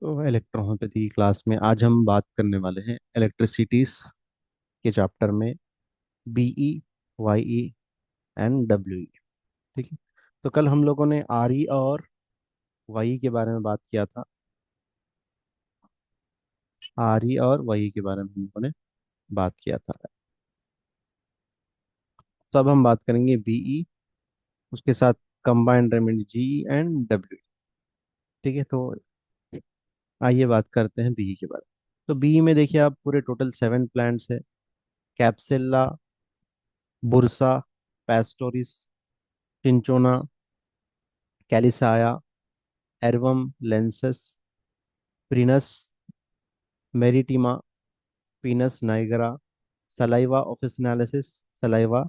तो इलेक्ट्रोहोमेोपैथी क्लास में आज हम बात करने वाले हैं इलेक्ट्रिसिटीज के चैप्टर में बीई, वाईई एंड डब्ल्यूई। ठीक है। तो कल हम लोगों ने आरई और वाई के बारे में बात किया था। आरई और वाई के बारे में हम लोगों ने बात किया था। तो अब हम बात करेंगे बीई, उसके साथ combined remedy G and W. ठीक है। तो आइए बात करते हैं बीई के बारे में। तो बीई में देखिए, आप पूरे टोटल 7 प्लांट्स है। Capsella, bursa, pastoris, Cinchona, calisaya, Ervum lens, Prunus maritima, Pinus nigra, Salvia officinalis, Salvia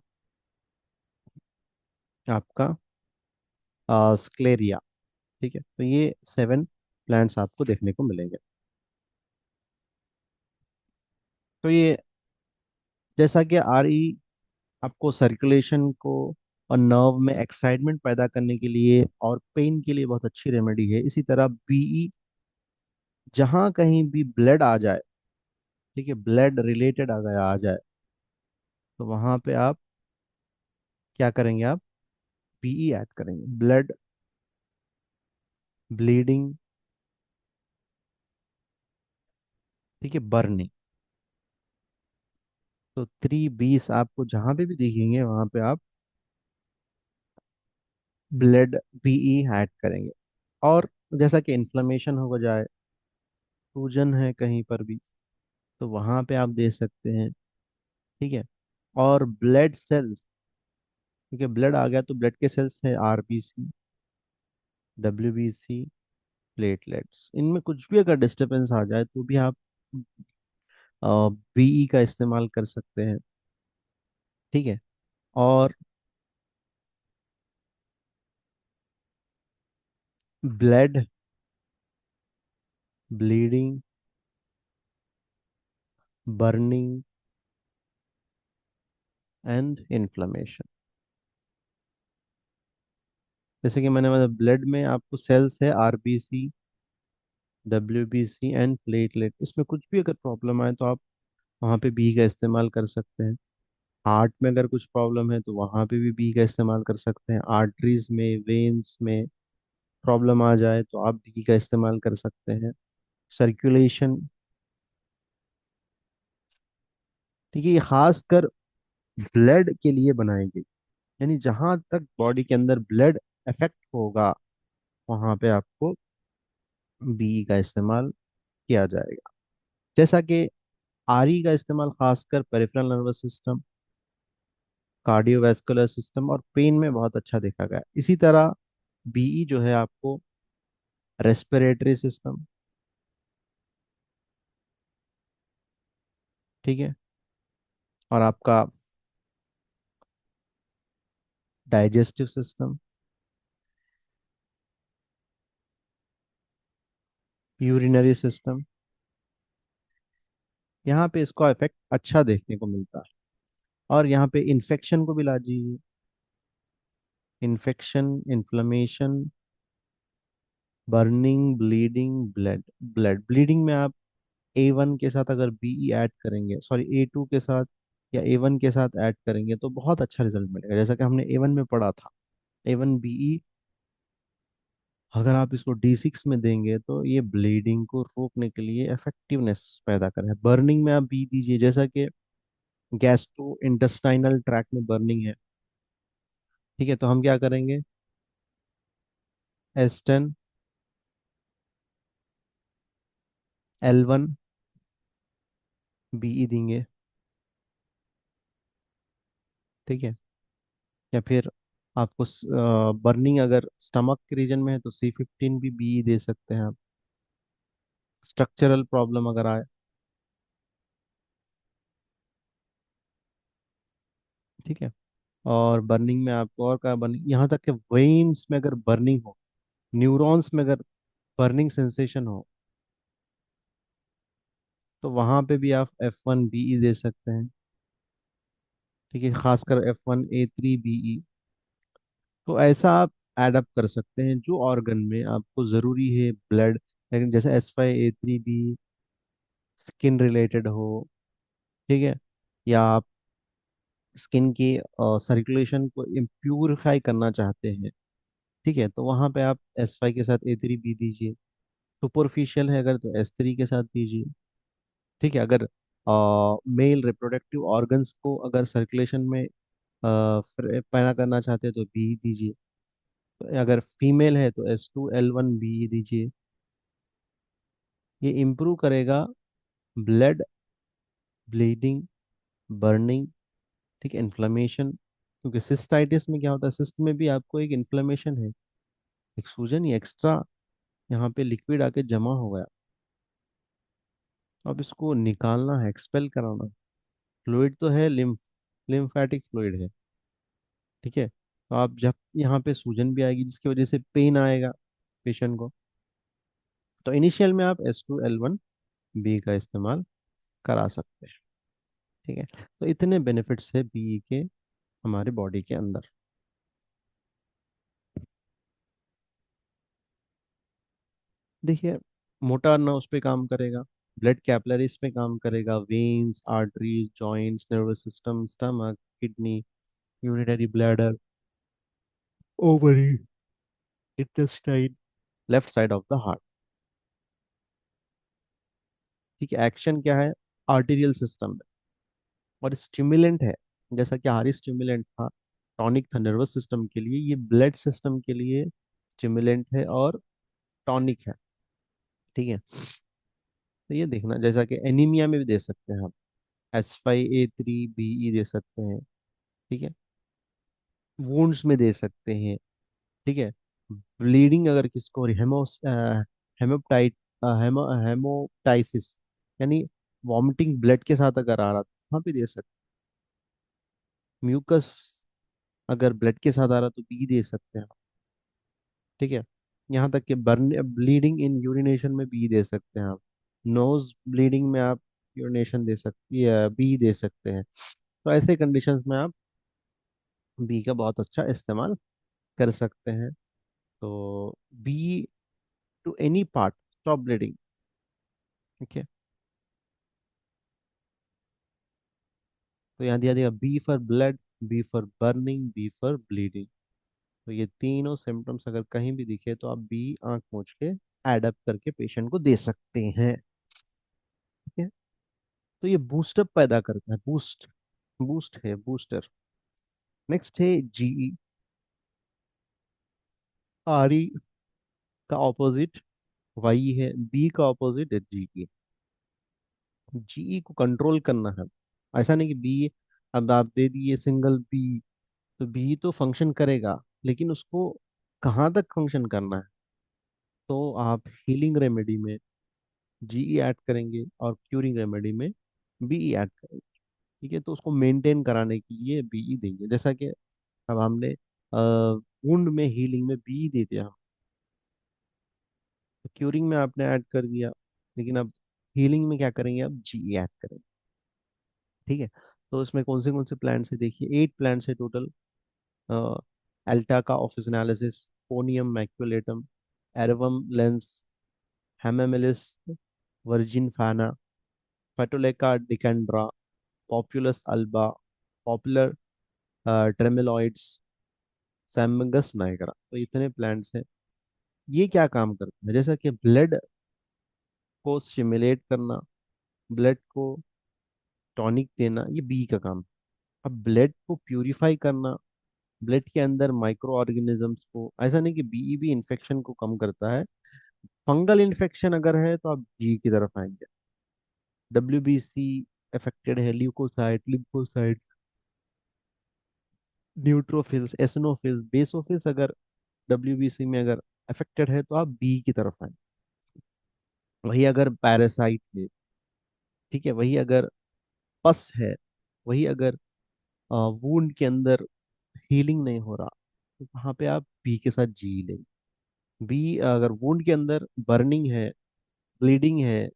आपका स्क्लेरिया। ठीक है। तो ये 7 प्लांट्स आपको देखने को मिलेंगे। तो ये, जैसा कि आरई आपको सर्कुलेशन को और नर्व में एक्साइटमेंट पैदा करने के लिए और पेन के लिए बहुत अच्छी रेमेडी है, इसी तरह बीई जहाँ कहीं भी ब्लड आ जाए, ठीक है, ब्लड रिलेटेड अगर आ जाए, तो वहां पे आप क्या करेंगे? आप बीई ऐड करेंगे। ब्लड ब्लीडिंग, ठीक है, बर्निंग। तो 3 20 आपको जहां पे भी दिखेंगे वहां पे आप ब्लड बीई ऐड करेंगे। और जैसा कि इन्फ्लेमेशन हो जाए, सूजन है कहीं पर भी, तो वहां पे आप दे सकते हैं। ठीक है। और ब्लड सेल्स, क्योंकि ब्लड आ गया तो ब्लड के सेल्स है आरबीसी, डब्ल्यूबीसी, प्लेटलेट्स, इनमें कुछ भी अगर डिस्टरबेंस आ जाए तो भी आप बीई का इस्तेमाल कर सकते हैं। ठीक है। और blood, bleeding, burning and inflammation, जैसे कि मैंने मतलब ब्लड में आपको सेल्स है आरबीसी, डब्ल्यूबीसी एंड प्लेटलेट, इसमें कुछ भी अगर प्रॉब्लम आए तो आप वहाँ पे बी का इस्तेमाल कर सकते हैं। हार्ट में अगर कुछ प्रॉब्लम है तो वहाँ पे भी बी का इस्तेमाल कर सकते हैं। आर्टरीज में, वेन्स में प्रॉब्लम आ जाए तो आप बी का इस्तेमाल कर सकते हैं। सर्कुलेशन, ठीक है, ये खासकर ब्लड के लिए बनाई गई, यानी जहां तक बॉडी के अंदर ब्लड इफेक्ट होगा वहां पे आपको बी का इस्तेमाल किया जाएगा। जैसा कि आरई का इस्तेमाल खासकर peripheral nervous system, cardiovascular system और पेन में बहुत अच्छा देखा गया है। इसी तरह बीई जो है आपको रेस्पिरेटरी सिस्टम, ठीक है, और आपका डाइजेस्टिव सिस्टम, यूरिनरी सिस्टम, यहाँ पे इसका इफेक्ट अच्छा देखने को मिलता है। और यहाँ पे इन्फेक्शन को भी ला दीजिए। Infection, inflammation, burning, bleeding, blood. Blood bleeding में आप A1 के साथ अगर बीई ऐड करेंगे, सॉरी A2 के साथ या A1 के साथ ऐड करेंगे तो बहुत अच्छा रिजल्ट मिलेगा, जैसा कि हमने A1 में पढ़ा था। A1 बीई अगर आप इसको D6 में देंगे तो ये ब्लीडिंग को रोकने के लिए इफेक्टिवनेस पैदा करे। बर्निंग में आप बी दीजिए, जैसा कि गैस्ट्रो इंटेस्टाइनल ट्रैक में बर्निंग है। ठीक है। तो हम क्या करेंगे? S10, L1 बीई देंगे। ठीक है। या फिर आपको बर्निंग अगर स्टमक के रीजन में है तो C15 भी बीई दे सकते हैं आप। स्ट्रक्चरल प्रॉब्लम अगर आए, ठीक है। और बर्निंग में आपको और क्या बर्निंग, यहाँ तक कि वेन्स में अगर बर्निंग हो, न्यूरॉन्स में अगर बर्निंग सेंसेशन हो, तो वहां पे भी आप F1 बीई दे सकते हैं। ठीक है। खासकर F1 A3 बीई। तो ऐसा आप एडअप कर सकते हैं जो ऑर्गन में आपको ज़रूरी है ब्लड लेकिन जैसे H5A3B स्किन रिलेटेड हो, ठीक है, या आप स्किन की सर्कुलेशन को इम्प्यूरिफाई करना चाहते हैं, ठीक है, तो वहाँ पे आप S5 के साथ A3B दीजिए। सुपरफिशियल है अगर तो S3 के साथ दीजिए, ठीक है। अगर मेल रिप्रोडक्टिव ऑर्गन्स को अगर सर्कुलेशन में पैदा करना चाहते हैं तो बी दीजिए। तो अगर फीमेल है तो H2L1B दीजिए। ये इम्प्रूव करेगा ब्लड, ब्लीडिंग, बर्निंग, ठीक है, इन्फ्लेमेशन। क्योंकि सिस्टाइटिस में क्या होता है, सिस्ट में भी आपको एक इन्फ्लेमेशन है, एक सूजन या एक्स्ट्रा यहाँ पे लिक्विड आके जमा हो गया, अब इसको निकालना है, एक्सपेल कराना। फ्लूइड तो है, लिम्फेटिक फ्लूइड है, ठीक है। तो आप जब यहाँ पे सूजन भी आएगी जिसकी वजह से पेन आएगा पेशेंट को, तो इनिशियल में आप H2L1B का इस्तेमाल करा सकते हैं, ठीक है। तो इतने बेनिफिट्स है बी के हमारे बॉडी के अंदर। देखिए, मोटा नर्व्स पे काम करेगा, ब्लड कैपिलरीज पे काम करेगा, veins, arteries, joints, nervous system, stomach, kidney, urinary bladder, ovary, intestine, left side of the heart, ठीक है। एक्शन क्या है, आर्टीरियल सिस्टम में, और स्टिमुलेंट है, जैसा कि आर स्टिमुलेंट था, टॉनिक था नर्वस सिस्टम के लिए, ये ब्लड सिस्टम के लिए स्टिमुलेंट है और टॉनिक है, ठीक है। तो ये देखना, जैसा कि एनीमिया में भी दे सकते हैं आप, H5A3BE दे सकते हैं, ठीक है। वुंड्स में दे सकते हैं, ठीक है। ब्लीडिंग अगर किसको हेमोप्टाइट हेमोटाइसिस, यानी वॉमिटिंग ब्लड के साथ अगर आ रहा तो वहाँ पे दे सकते हैं। म्यूकस अगर ब्लड के साथ आ रहा तो बी दे सकते हैं, ठीक है। यहाँ तक कि बर्न ब्लीडिंग इन यूरिनेशन में बी दे सकते हैं आप। नोज ब्लीडिंग में आप यूरिनेशन दे सकती है, बी दे सकते हैं। तो ऐसे कंडीशंस में आप बी का बहुत अच्छा इस्तेमाल कर सकते हैं। तो B to any part, stop bleeding, ठीक है। तो यहाँ दिया दिया B for blood, B for burning, B for bleeding. तो ये तीनों सिम्टम्स अगर कहीं भी दिखे तो आप बी आंख मूंछ के एडअप करके पेशेंट को दे सकते हैं, ठीक है। तो ये बूस्टअप पैदा करता है, बूस्ट, बूस्ट है, बूस्टर। नेक्स्ट है जीई। आर ई का ऑपोजिट वाई है, बी का ऑपोजिट है जीई। जीई को कंट्रोल करना है, ऐसा नहीं कि बी, अब आप दे दिए सिंगल बी तो बी तो फंक्शन करेगा, लेकिन उसको कहाँ तक फंक्शन करना है, तो आप हीलिंग रेमेडी में जीई ऐड करेंगे और क्यूरिंग रेमेडी में बीई ऐड करेंगे, ठीक है। तो उसको मेंटेन कराने के लिए बीई देंगे, जैसा कि अब हमने वुंड में हीलिंग में बीई दे दिया, तो क्यूरिंग में आपने ऐड कर दिया, लेकिन अब हीलिंग में क्या करेंगे, अब जीई ऐड करेंगे, ठीक है। तो इसमें कौन से प्लांट्स है, देखिए 8 प्लांट्स है टोटल। एल्टा का ऑफिसिनालिसिस, फोनियम मैक्युलेटम, एरवम लेंस, हेमामेलिस वर्जिन फाना, फेटोलेका डिकेंड्रा, पॉपुलस अल्बा, पॉपुलर ट्रेमेलॉइड्स, सैमगस नाइगरा। तो इतने प्लांट्स हैं। ये क्या काम करते हैं, जैसा कि ब्लड को स्टिमुलेट करना, ब्लड को टॉनिक देना, ये बी का काम है। अब ब्लड को प्यूरिफाई करना, ब्लड के अंदर माइक्रो ऑर्गेनिजम्स को, ऐसा नहीं कि बी भी इन्फेक्शन को कम करता है, फंगल इन्फेक्शन अगर है तो आप जी की तरफ आएंगे। WBC अफेक्टेड है, leukocyte, lymphocyte, neutrophils, eosinophils, basophils अगर WBC में अगर अफेक्टेड है तो आप बी की तरफ आए। वही अगर पैरासाइट है, ठीक है, वही अगर पस है, वही अगर वूंड के अंदर हीलिंग नहीं हो रहा तो वहाँ पे आप बी के साथ जी लेंगे। बी अगर वूंड के अंदर बर्निंग है, ब्लीडिंग है,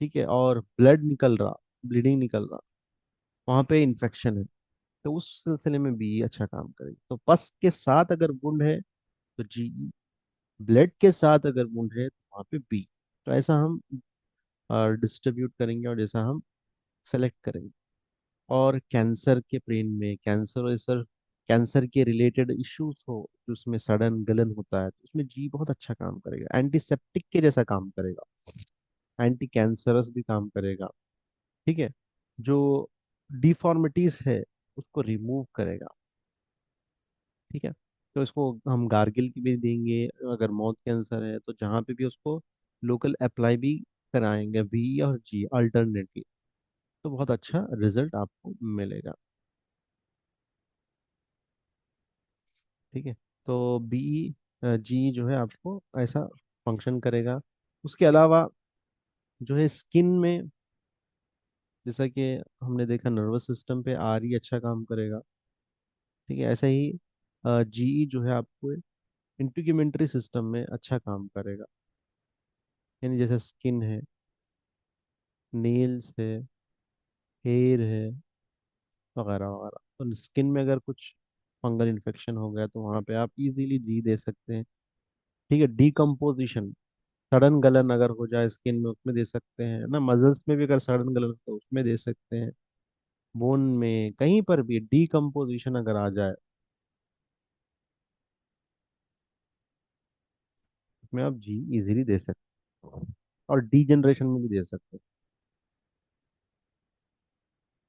ठीक है, और ब्लड निकल रहा, ब्लीडिंग निकल रहा, वहाँ पे इन्फेक्शन है, तो उस सिलसिले में बी अच्छा काम करेगी। तो पस के साथ अगर वुंड है तो जी, ब्लड के साथ अगर वुंड है तो वहाँ पे बी। तो ऐसा हम डिस्ट्रीब्यूट करेंगे और जैसा हम सेलेक्ट करेंगे। और कैंसर के ब्रेन में कैंसर कैंसर के रिलेटेड इश्यूज हो तो उसमें सड़न गलन होता है तो उसमें जी बहुत अच्छा काम करेगा, एंटीसेप्टिक के जैसा काम करेगा, एंटी कैंसरस भी काम करेगा। ठीक है। जो डिफॉर्मिटीज है उसको रिमूव करेगा। ठीक है। तो इसको हम गार्गिल की भी देंगे, अगर माउथ कैंसर है तो जहाँ पे भी उसको लोकल अप्लाई भी कराएंगे, बी और जी अल्टरनेटली। तो बहुत अच्छा रिजल्ट आपको मिलेगा। ठीक है। तो बी जी जो है आपको ऐसा फंक्शन करेगा। उसके अलावा जो है स्किन में, जैसा कि हमने देखा नर्वस सिस्टम पे आर ई अच्छा काम करेगा। ठीक है। ऐसा ही जी जो है आपको इंटीग्यूमेंट्री सिस्टम में अच्छा काम करेगा। यानी जैसे स्किन है, नेल्स है, हेयर है, वगैरह वगैरह। तो स्किन में अगर कुछ फंगल इन्फेक्शन हो गया तो वहाँ पे आप इजीली जी दे सकते हैं। ठीक है। डिकम्पोजिशन, सड़न गलन अगर हो जाए स्किन में उसमें दे सकते हैं ना, मसल्स में भी अगर सड़न गलन हो तो उसमें दे सकते हैं। बोन में कहीं पर भी डिकम्पोजिशन अगर आ जाए उसमें आप जी इजीली दे सकते हैं। और डीजनरेशन में भी दे सकते हैं,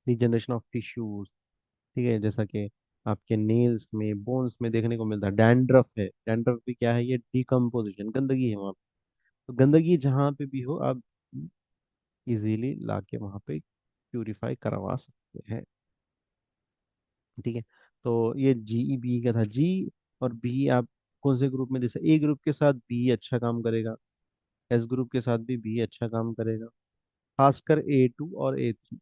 डीजनरेशन ऑफ टिश्यूज। ठीक है। जैसा कि आपके नेल्स में बोन्स में देखने को मिलता है। डैंड्रफ है, डैंड्रफ भी क्या है, ये डिकम्पोजिशन, गंदगी है वहाँ पे। तो गंदगी जहाँ पे भी हो आप इजीली लाके वहाँ पे प्यूरिफाई करवा सकते हैं। ठीक है। तो ये जी बी का था। जी और बी आप कौन से ग्रुप में, जैसे ए ग्रुप के साथ बी अच्छा काम करेगा, एस ग्रुप के साथ भी बी अच्छा काम करेगा। खासकर A2 और A3,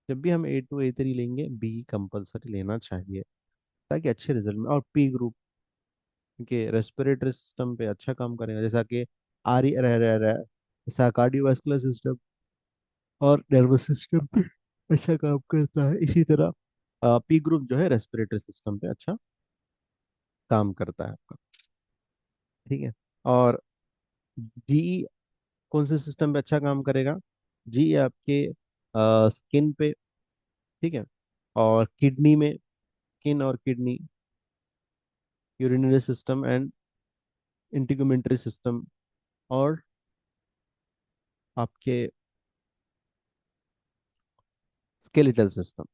जब भी हम A2 A3 लेंगे बी कंपलसरी लेना चाहिए ताकि अच्छे रिजल्ट में। और पी ग्रुप के रेस्पिरेटरी सिस्टम पे अच्छा काम करेगा, जैसा कि आर ई रह रह रहा है, जैसा कार्डियोवास्कुलर सिस्टम और नर्वस सिस्टम पे अच्छा काम करता है, इसी तरह पी ग्रुप जो है रेस्पिरेटरी सिस्टम पे अच्छा काम करता है आपका। ठीक है। और जी कौन से सिस्टम पे अच्छा काम करेगा, जी आपके स्किन पे। ठीक है। और किडनी में, स्किन और kidney, urinary system and integumentary system, और आपके skeletal system,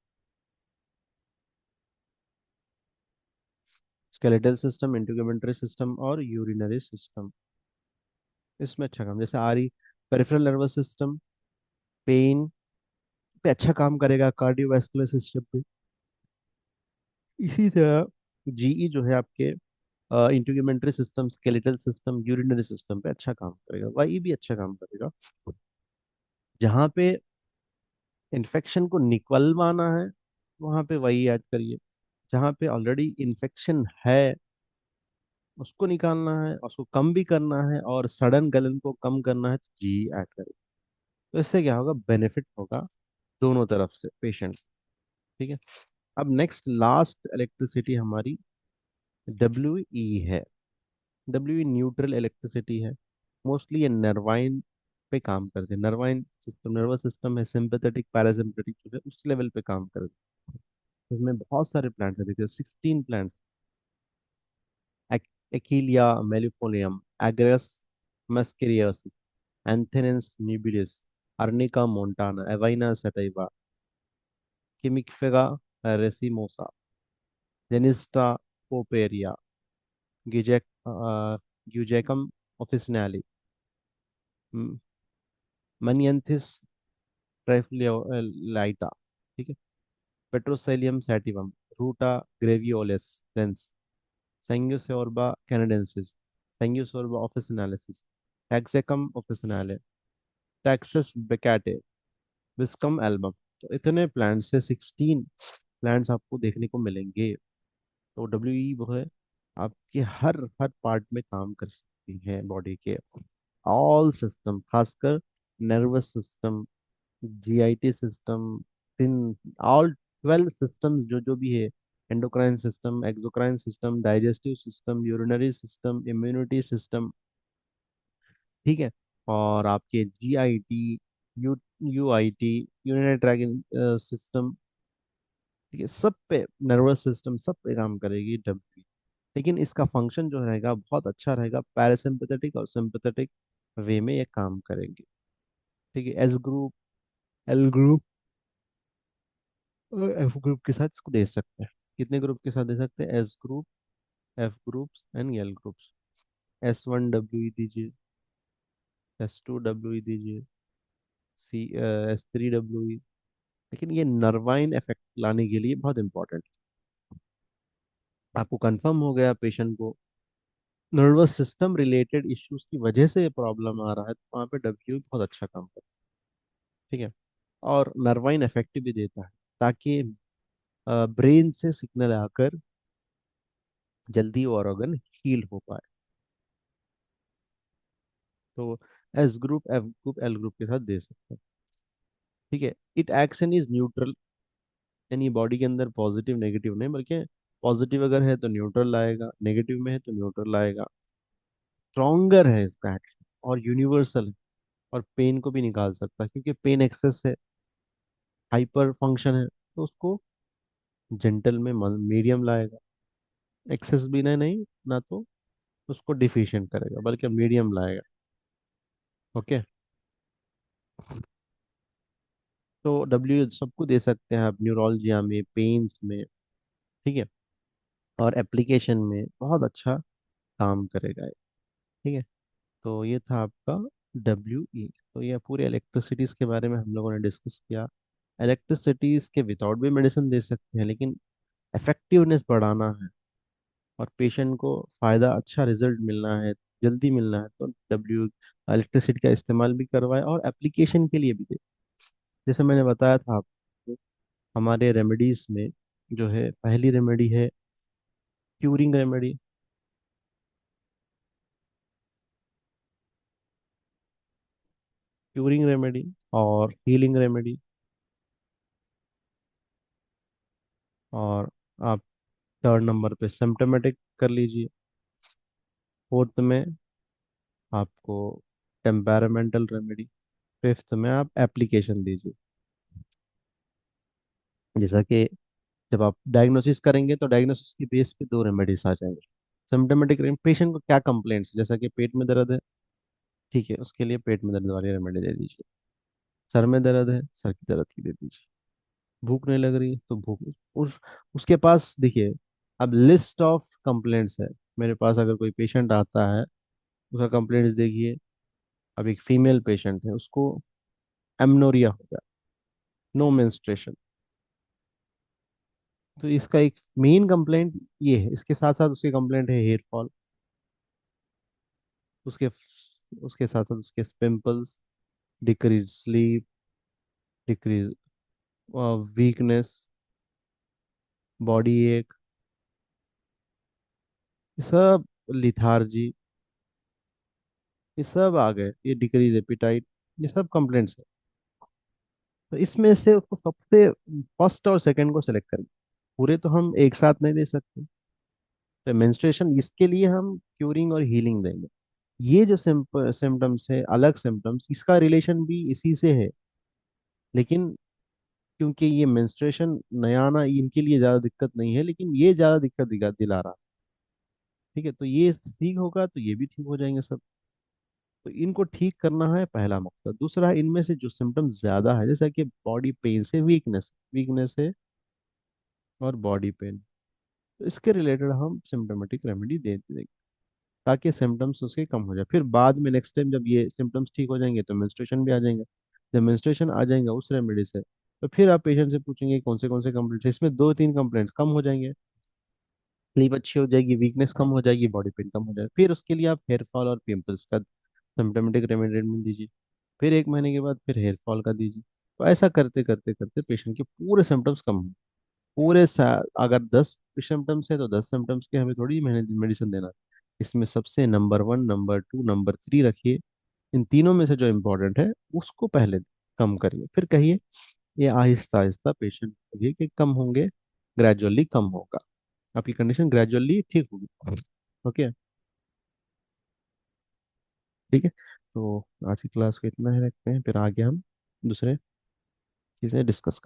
skeletal system, integumentary system और यूरिनरी सिस्टम, इसमें अच्छा काम। जैसे आ रही पेरिफेरल नर्वस सिस्टम, पेन पे अच्छा काम करेगा, कार्डियोवास्कुलर सिस्टम पे। इसी तरह जीई जो है आपके integumentary system, skeletal system, urinary system पे अच्छा काम करेगा। वाई भी अच्छा काम करेगा। जहाँ पे इन्फेक्शन को निकलवाना है वहाँ पे वही ऐड करिए। जहाँ पे ऑलरेडी इन्फेक्शन है उसको निकालना है, उसको कम भी करना है, और सडन गलन को कम करना है तो जी ऐड करिए। तो इससे क्या होगा, बेनिफिट होगा दोनों तरफ से पेशेंट। ठीक है। अब नेक्स्ट लास्ट इलेक्ट्रिसिटी हमारी डब्ल्यू ई है। डब्ल्यू ई न्यूट्रल इलेक्ट्रिसिटी है। मोस्टली ये नर्वाइन पे काम करते हैं। नर्वाइन सिस्टम, नर्वस सिस्टम है, सिंपैथेटिक पैरासिम्पैथेटिक जो है उस लेवल पे काम करते हैं। इसमें बहुत सारे प्लांट है, देखिए 16 plant. Achillea millefolium, Agaricus muscarius, Anthemis nobilis, Arnica montana, Avena sativa, Cimicifuga racemosa, Genista पोपेरिया, गिजेक ग्यूजेकम ऑफिसनाली, मनियंथिस ट्राइफलाइटा। ठीक है। Petroselinum sativum, Ruta graveolens, Sanguisorba canadensis, Sanguisorba officinalis, Taraxacum officinale, Taxus baccata, Viscum album. तो इतने plants से 16 plants आपको देखने को मिलेंगे। तो डब्ल्यू ई वो है आपके हर हर पार्ट में काम कर सकती है बॉडी के, ऑल सिस्टम, खासकर nervous system, JIT system, in all 12 system जो जो भी है, endocrine system, exocrine system, digestive system, urinary system, immunity system. ठीक है। और आपके GIT, you UIT, urinary tracking system. ठीक है, सब पे, नर्वस सिस्टम सब पे काम करेगी डब्ल्यू। लेकिन इसका फंक्शन जो रहेगा बहुत अच्छा रहेगा, पैरासिम्पथेटिक और सिंपथेटिक वे में ये काम करेंगे। ठीक है, एस ग्रुप, एल ग्रुप और एफ ग्रुप के साथ इसको दे सकते हैं। कितने ग्रुप के साथ दे सकते हैं? S group, F groups and L groups. S1 WE दीजिए, S2 WE दीजिए, S3 WE। लेकिन ये नर्वाइन इफेक्ट लाने के लिए बहुत इंपॉर्टेंट, आपको कंफर्म हो गया पेशेंट को नर्वस सिस्टम रिलेटेड इश्यूज की वजह से ये प्रॉब्लम आ रहा है, तो वहाँ पे डब्ल्यू बहुत अच्छा काम करता है। ठीक है। और नर्वाइन इफेक्ट भी देता है, ताकि ब्रेन से सिग्नल आकर जल्दी वो ऑर्गन हील हो पाए। तो S group, F group, L group के साथ दे सकते हैं। ठीक है। इट एक्शन इज न्यूट्रल, यानी बॉडी के अंदर पॉजिटिव नेगेटिव नहीं, बल्कि पॉजिटिव अगर है तो न्यूट्रल लाएगा, नेगेटिव में है तो न्यूट्रल लाएगा। स्ट्रॉन्गर है इसका एक्शन, और यूनिवर्सल है। और पेन को भी निकाल सकता है, क्योंकि पेन एक्सेस है, हाइपर फंक्शन है, तो उसको जेंटल में मीडियम लाएगा। एक्सेस भी नहीं, ना तो उसको डिफिशिएंट करेगा, बल्कि मीडियम लाएगा। ओके। तो डब्ल्यू सबको दे सकते हैं आप, न्यूरोलजिया में, पेन्स में। ठीक है। और एप्लीकेशन में बहुत अच्छा काम करेगा ये। ठीक है। तो ये था आपका WE। तो ये पूरे इलेक्ट्रिसिटीज के बारे में हम लोगों ने डिस्कस किया। इलेक्ट्रिसिटीज के विदाउट भी मेडिसिन दे सकते हैं, लेकिन इफेक्टिवनेस बढ़ाना है और पेशेंट को फायदा, अच्छा रिजल्ट मिलना है, जल्दी मिलना है, तो डब्ल्यू इलेक्ट्रिसिटी का इस्तेमाल भी करवाए और एप्लीकेशन के लिए भी दे। जैसे मैंने बताया था आपको, हमारे रेमेडीज में जो है, पहली रेमेडी है क्यूरिंग रेमेडी। क्यूरिंग रेमेडी और हीलिंग रेमेडी। और आप थर्ड नंबर पे सिम्टोमेटिक कर लीजिए। फोर्थ में आपको टेम्परामेंटल रेमेडी। फिफ्थ में आप एप्लीकेशन दीजिए। जैसा कि जब आप डायग्नोसिस करेंगे तो डायग्नोसिस की बेस पे दो रेमेडीज आ जाएंगे। सिम्टोमेटिक, पेशेंट को क्या कंप्लेंट्स, जैसा कि पेट में दर्द है, ठीक है, उसके लिए पेट में दर्द वाली रेमेडी दे दीजिए। सर में दर्द है, सर की दर्द की दे दीजिए। भूख नहीं लग रही तो भूख, उसके पास देखिए, अब लिस्ट ऑफ कंप्लेंट्स है मेरे पास। अगर कोई पेशेंट आता है, उसका कंप्लेंट्स देखिए। अब एक फीमेल पेशेंट है, उसको एमनोरिया हो गया, नो मेंस्ट्रुएशन। तो इसका एक मेन कंप्लेंट ये है। इसके साथ साथ उसकी कंप्लेंट है हेयर फॉल, उसके उसके साथ साथ उसके pimples, decrease sleep, decrease weakness, body एक, ये सब, लिथार्जी, ये सब आ गए, ये डिक्रीज एपिटाइट, ये सब कंप्लेंट्स है। तो इसमें से उसको सबसे फर्स्ट और सेकंड को सिलेक्ट करेंगे। पूरे तो हम एक साथ नहीं दे सकते। तो मेंस्ट्रुएशन, इसके लिए हम क्यूरिंग और हीलिंग देंगे। ये जो सिम्टम्स है, अलग सिम्टम्स, इसका रिलेशन भी इसी से है। लेकिन क्योंकि ये मेंस्ट्रुएशन नया आना इनके लिए ज़्यादा दिक्कत नहीं है, लेकिन ये ज़्यादा दिक्कत दिला रहा है। ठीक है, तो ये ठीक होगा तो ये भी ठीक हो जाएंगे सब। तो इनको ठीक करना है पहला मकसद। दूसरा, इनमें से जो सिम्टम्स ज़्यादा है, जैसा कि बॉडी पेन से वीकनेस, वीकनेस है और बॉडी पेन, तो इसके रिलेटेड हम सिम्टोमेटिक रेमेडी दे देंगे, ताकि सिम्टम्स उसके कम हो जाए। फिर बाद में नेक्स्ट टाइम जब ये सिम्टम्स ठीक हो जाएंगे तो मेंस्ट्रुएशन भी आ जाएंगे। जब मेंस्ट्रुएशन आ जाएंगे उस रेमेडी से, तो फिर आप पेशेंट से पूछेंगे कौन से कंप्लेंट्स, इसमें दो तीन कंप्लेंट्स कम हो जाएंगे, स्लीप अच्छी हो जाएगी, वीकनेस कम हो जाएगी, बॉडी पेन कम हो जाएगा। फिर उसके लिए आप हेयर फॉल और पिंपल्स का सिम्टोमेटिक रेमेडी दीजिए। फिर एक महीने के बाद फिर हेयर फॉल का दीजिए। तो ऐसा करते करते करते पेशेंट के पूरे सिम्टम्स कम हो। अगर 10 सिम्टम्स है तो 10 सिम्टम्स के हमें थोड़ी मेडिसिन देना है। इसमें सबसे नंबर 1, नंबर 2, नंबर 3 रखिए। इन तीनों में से जो इम्पोर्टेंट है उसको पहले कम करिए, फिर कहिए। ये आहिस्ता आहिस्ता पेशेंट कहिए कि कम होंगे, ग्रेजुअली कम होगा, आपकी कंडीशन ग्रेजुअली ठीक होगी। ओके। ठीक है, तो आज की क्लास को इतना ही रखते हैं, फिर आगे हम दूसरे चीज़ें डिस्कस करें।